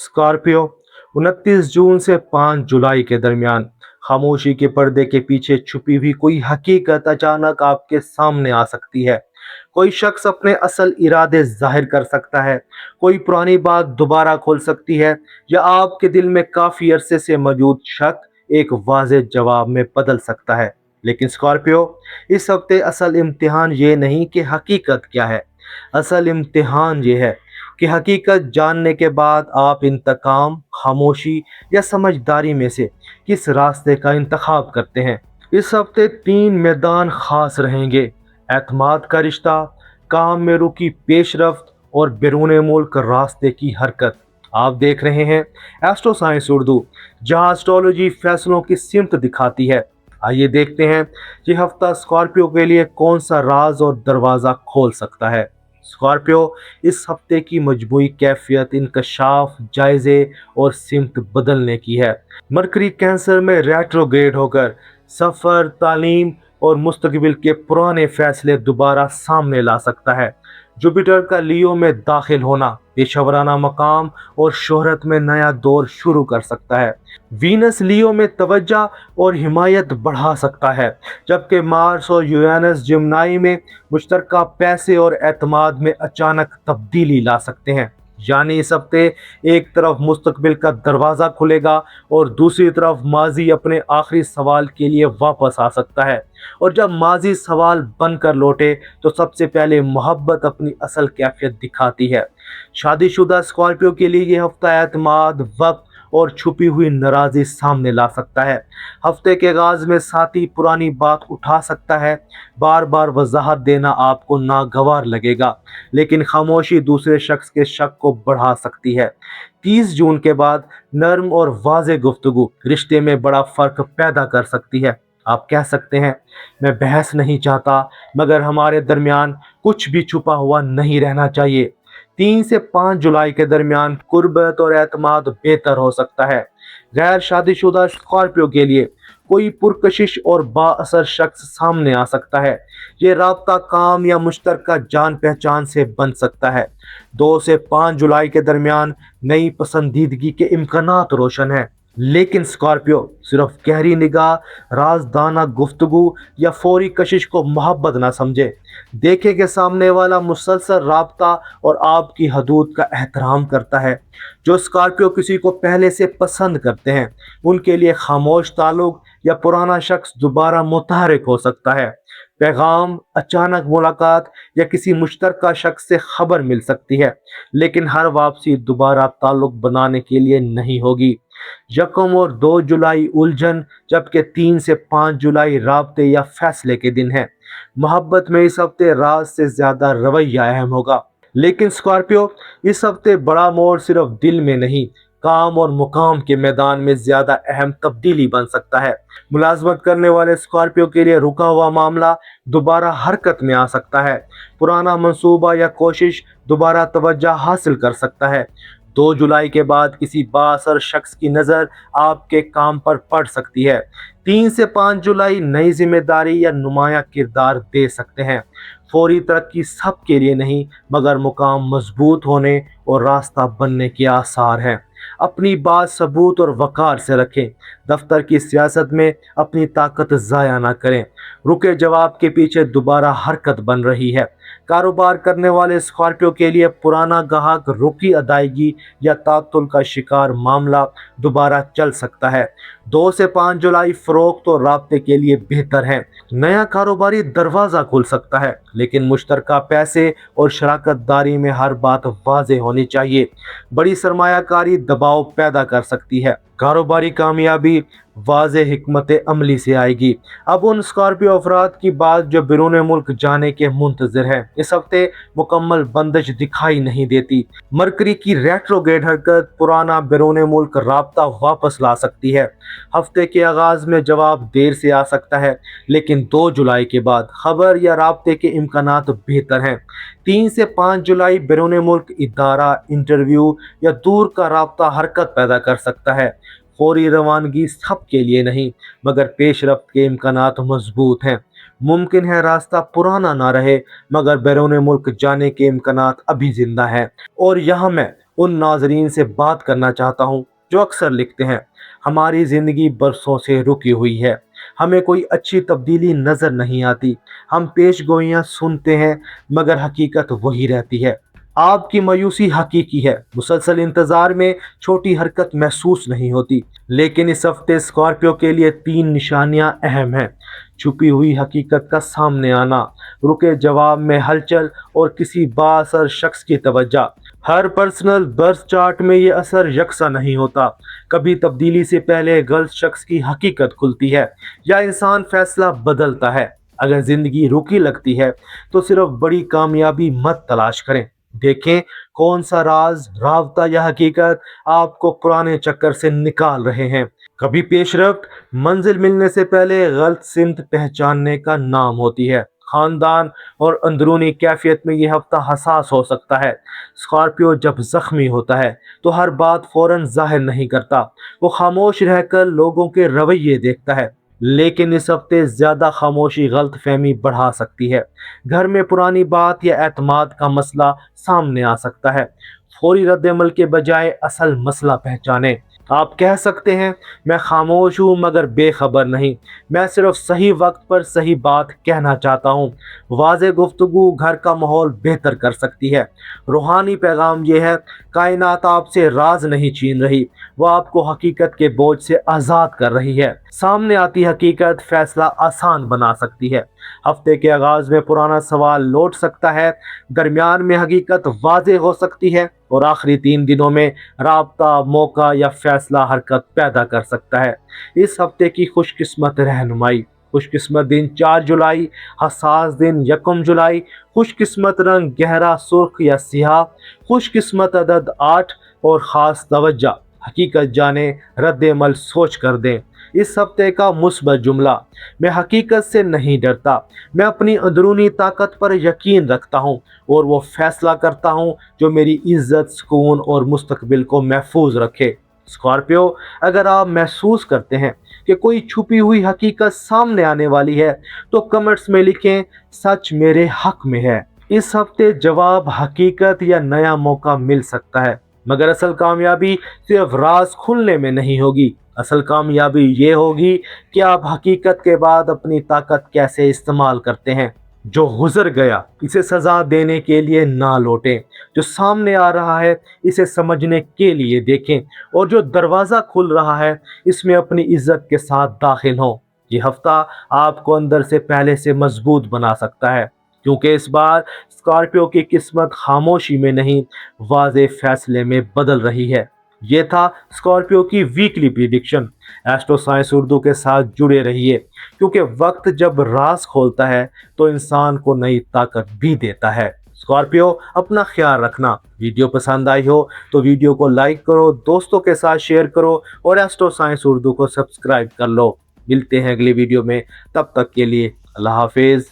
Scorpio 29 जून से 5 जुलाई के दरमियान खामोशी के पर्दे के पीछे छुपी हुई कोई हकीकत अचानक आपके सामने आ सकती है। कोई शख्स अपने असल इरादे जाहिर कर सकता है, कोई पुरानी बात दोबारा खोल सकती है, या आपके दिल में काफी अरसे से मौजूद शक एक वाज़ेह जवाब में बदल सकता है। लेकिन स्कॉर्पियो, इस हफ्ते असल इम्तिहान ये नहीं कि हकीकत क्या है, असल इम्तिहान ये है कि हकीकत जानने के बाद आप इंतकाम, खामोशी या समझदारी में से किस रास्ते का इंतखाब करते हैं। इस हफ्ते 3 मैदान खास रहेंगे: एतमाद का रिश्ता, काम में रुकी पेशरफ्त और बैरून मुल्क रास्ते की हरकत। आप देख रहे हैं एस्ट्रो साइंस उर्दू, जहां एस्ट्रोलॉजी फैसलों की सिमत दिखाती है। आइए देखते हैं ये हफ्ता स्कॉर्पियो के लिए कौन सा राज और दरवाज़ा खोल सकता है। स्कॉर्पियो, इस हफ्ते की मजमूई कैफियत इंकशाफ, जायजे और सिमत बदलने की है। मरकरी कैंसर में रेट्रोग्रेड होकर सफ़र, तालीम और मुस्तकबिल के पुराने फैसले दोबारा सामने ला सकता है। जुपिटर का लियो में दाखिल होना पेशवराना मकाम और शोहरत में नया दौर शुरू कर सकता है। वीनस लियो में तवज्जो और हिमायत बढ़ा सकता है, जबकि मार्स और यूरेनस जिम्नाई में मुश्तरका पैसे और एतमाद में अचानक तब्दीली ला सकते हैं। यानी इस हफ्ते एक तरफ मुस्तकबिल का दरवाज़ा खुलेगा और दूसरी तरफ माजी अपने आखिरी सवाल के लिए वापस आ सकता है। और जब माजी सवाल बनकर लौटे तो सबसे पहले मोहब्बत अपनी असल कैफियत दिखाती है। शादीशुदा स्कॉर्पियो के लिए ये हफ्ता एतमाद, वक्त और छुपी हुई नाराज़ी सामने ला सकता है। हफ्ते के आगाज़ में साथी पुरानी बात उठा सकता है, बार बार वजाहत देना आपको नागवार लगेगा, लेकिन खामोशी दूसरे शख्स के शक को बढ़ा सकती है। 30 जून के बाद नर्म और वाज़ेह गुफ्तगू रिश्ते में बड़ा फ़र्क पैदा कर सकती है। आप कह सकते हैं, मैं बहस नहीं चाहता, मगर हमारे दरमियान कुछ भी छुपा हुआ नहीं रहना चाहिए। 3 से 5 जुलाई के दरमियान कुर्बत और एतमाद बेहतर हो सकता है। गैर शादीशुदा स्कॉर्पियो के लिए कोई पुरकशिश और बाअसर शख्स सामने आ सकता है। ये राब्ता काम या मुश्तरका जान पहचान से बन सकता है। 2 से 5 जुलाई के दरमियान नई पसंदीदगी के इम्कानात रोशन हैं। लेकिन स्कॉर्पियो, सिर्फ गहरी निगाह, राजदाना गुफ्तगू या फौरी कशिश को मोहब्बत ना समझे। देखें कि सामने वाला मुसलसल राब्ता और आपकी हदूद का एहतराम करता है। जो स्कॉर्पियो किसी को पहले से पसंद करते हैं, उनके लिए खामोश ताल्लुक या पुराना शख्स दोबारा मुतहरिक हो सकता है। पैगाम, अचानक मुलाकात या किसी मुश्तरका शख्स से खबर मिल सकती है, लेकिन हर वापसी दोबारा ताल्लुक बनाने के लिए नहीं होगी। 1 और 2 जुलाई उलझन, जबकि 3 से 5 जुलाई राब्ते या फैसले के दिन है। मोहब्बत में इस हफ्ते राज से ज्यादा रवैया अहम होगा। लेकिन स्कॉर्पियो, इस हफ्ते बड़ा मोड़ सिर्फ दिल में नहीं, काम और मुकाम के मैदान में ज्यादा अहम तब्दीली बन सकता है। मुलाजमत करने वाले स्कॉर्पियो के लिए रुका हुआ मामला दोबारा हरकत में आ सकता है। पुराना मंसूबा या कोशिश दोबारा तवज्जो हासिल कर सकता है। 2 जुलाई के बाद किसी बाअसर शख्स की नज़र आपके काम पर पड़ सकती है। 3 से 5 जुलाई नई जिम्मेदारी या नुमाया किरदार दे सकते हैं। फौरी तरक्की सबके लिए नहीं, मगर मुकाम मजबूत होने और रास्ता बनने के आसार हैं। अपनी बात सबूत और वकार से रखें। दफ्तर की सियासत में अपनी ताकत ज़ाया ना करें। रुके जवाब के पीछे दोबारा हरकत बन रही है। कारोबार करने वाले स्कॉर्पियो के लिए पुराना गाहक, रुकी अदायगी या तातुल का शिकार मामला दोबारा चल सकता है। 2 से 5 जुलाई फरोख्त और राब्ते के लिए बेहतर है। नया कारोबारी दरवाज़ा खुल सकता है, लेकिन मुश्तरका पैसे और शराकतदारी में हर बात वाज़ेह होनी चाहिए। बड़ी सरमायाकारी दबाव पैदा कर सकती है। कारोबारी कामयाबी वाज़ेह हिकमत अमली से आएगी। अब उन स्कॉर्पियो अफराद की बात जो बैरून मुल्क जाने के मुंतज़िर हैं। इस हफ्ते मुकम्मल बंदिश दिखाई नहीं देती। मरकरी की रेट्रोग्रेड हरकत पुराना बैरून मुल्क राब्ता वापस ला सकती है। हफ्ते के आगाज़ में जवाब देर से आ सकता है, लेकिन 2 जुलाई के बाद खबर या राब्ते के इम्कानात बेहतर हैं। 3 से 5 जुलाई बैरून मुल्क इदारा, इंटरव्यू या दूर का राब्ता हरकत पैदा कर सकता है। फौरी रवानगी सबके लिए नहीं, मगर पेशरफ्त के इम्कानात मजबूत हैं। मुमकिन है रास्ता पुराना ना रहे, मगर बैरून मुल्क जाने के इम्कानात अभी जिंदा हैं। और यहाँ मैं उन नाजरीन से बात करना चाहता हूँ जो अक्सर लिखते हैं, हमारी ज़िंदगी बरसों से रुकी हुई है, हमें कोई अच्छी तब्दीली नज़र नहीं आती, हम पेशगोइयाँ सुनते हैं मगर हकीकत वही रहती है। आपकी मायूसी हकीकी है, मुसलसल इंतज़ार में छोटी हरकत महसूस नहीं होती। लेकिन इस हफ्ते स्कॉर्पियो के लिए 3 निशानियां अहम हैं। छुपी हुई हकीकत का सामने आना, रुके जवाब में हलचल और किसी बाअसर शख्स की तवज्जो। हर पर्सनल बर्थ चार्ट में ये असर यकसा नहीं होता। कभी तब्दीली से पहले गलत शख्स की हकीकत खुलती है या इंसान फैसला बदलता है। अगर जिंदगी रुकी लगती है तो सिर्फ बड़ी कामयाबी मत तलाश करें, देखें कौन सा राज, राबता या हकीकत आपको पुराने चक्कर से निकाल रहे हैं। कभी पेशरफ्त मंजिल मिलने से पहले गलत सिमत पहचानने का नाम होती है। खानदान और अंदरूनी कैफियत में यह हफ्ता हसास हो सकता है। स्कॉर्पियो जब जख्मी होता है तो हर बात फौरन जाहिर नहीं करता, वो खामोश रहकर लोगों के रवैये देखता है। लेकिन इस हफ्ते ज्यादा खामोशी गलत फहमी बढ़ा सकती है। घर में पुरानी बात या एतमाद का मसला सामने आ सकता है। फौरी रद्दमल के बजाय असल मसला पहचाने। आप कह सकते हैं, मैं खामोश हूँ मगर बेखबर नहीं, मैं सिर्फ सही वक्त पर सही बात कहना चाहता हूँ। वाज़ेह गुफ्तगू घर का माहौल बेहतर कर सकती है। रूहानी पैगाम यह है, कायनात आपसे राज नहीं छीन रही, वो आपको हकीकत के बोझ से आज़ाद कर रही है। सामने आती हकीकत फैसला आसान बना सकती है। हफ्ते के आगाज में पुराना सवाल लौट सकता है, दरमियान में हकीकत वाज़ेह हो सकती है और आखिरी 3 दिनों में राब्ता, मौका या फैसला हरकत पैदा कर सकता है। इस हफ्ते की खुशकिस्मत रहनुमाई, खुशकिस्मत दिन 4 जुलाई, हसास दिन 1 जुलाई, खुशकिस्मत रंग गहरा सुर्ख या सियाह, खुशकिस्मत अदद 8 और ख़ास तवज्जो, हकीकत जाने, रद्द-ए-अमल सोच कर दें। इस हफ्ते का मुस्बत जुमला, मैं हकीकत से नहीं डरता, मैं अपनी अंदरूनी ताकत पर यकीन रखता हूँ और वो फैसला करता हूँ जो मेरी इज्जत, सुकून और मुस्तकबिल को महफूज रखे। स्कॉर्पियो, अगर आप महसूस करते हैं कि कोई छुपी हुई हकीकत सामने आने वाली है तो कमेंट्स में लिखें, सच मेरे हक में है। इस हफ्ते जवाब, हकीकत या नया मौका मिल सकता है, मगर असल कामयाबी सिर्फ राज खुलने में नहीं होगी। असल कामयाबी ये होगी कि आप हकीकत के बाद अपनी ताकत कैसे इस्तेमाल करते हैं। जो गुजर गया इसे सजा देने के लिए ना लौटें, जो सामने आ रहा है इसे समझने के लिए देखें और जो दरवाज़ा खुल रहा है इसमें अपनी इज्जत के साथ दाखिल हों। ये हफ्ता आपको अंदर से पहले से मजबूत बना सकता है, क्योंकि इस बार स्कॉर्पियो की किस्मत खामोशी में नहीं, वाज़ेह फैसले में बदल रही है। ये था स्कॉर्पियो की weekly prediction. Astro science Urdu के साथ जुड़े रहिए, क्योंकि वक्त जब राज खोलता है तो इंसान को नई ताकत भी देता है। स्कॉर्पियो, अपना ख्याल रखना। वीडियो पसंद आई हो तो वीडियो को लाइक करो, दोस्तों के साथ शेयर करो और एस्ट्रो साइंस उर्दू को सब्सक्राइब कर लो। मिलते हैं अगली वीडियो में, तब तक के लिए अल्लाह हाफिज़।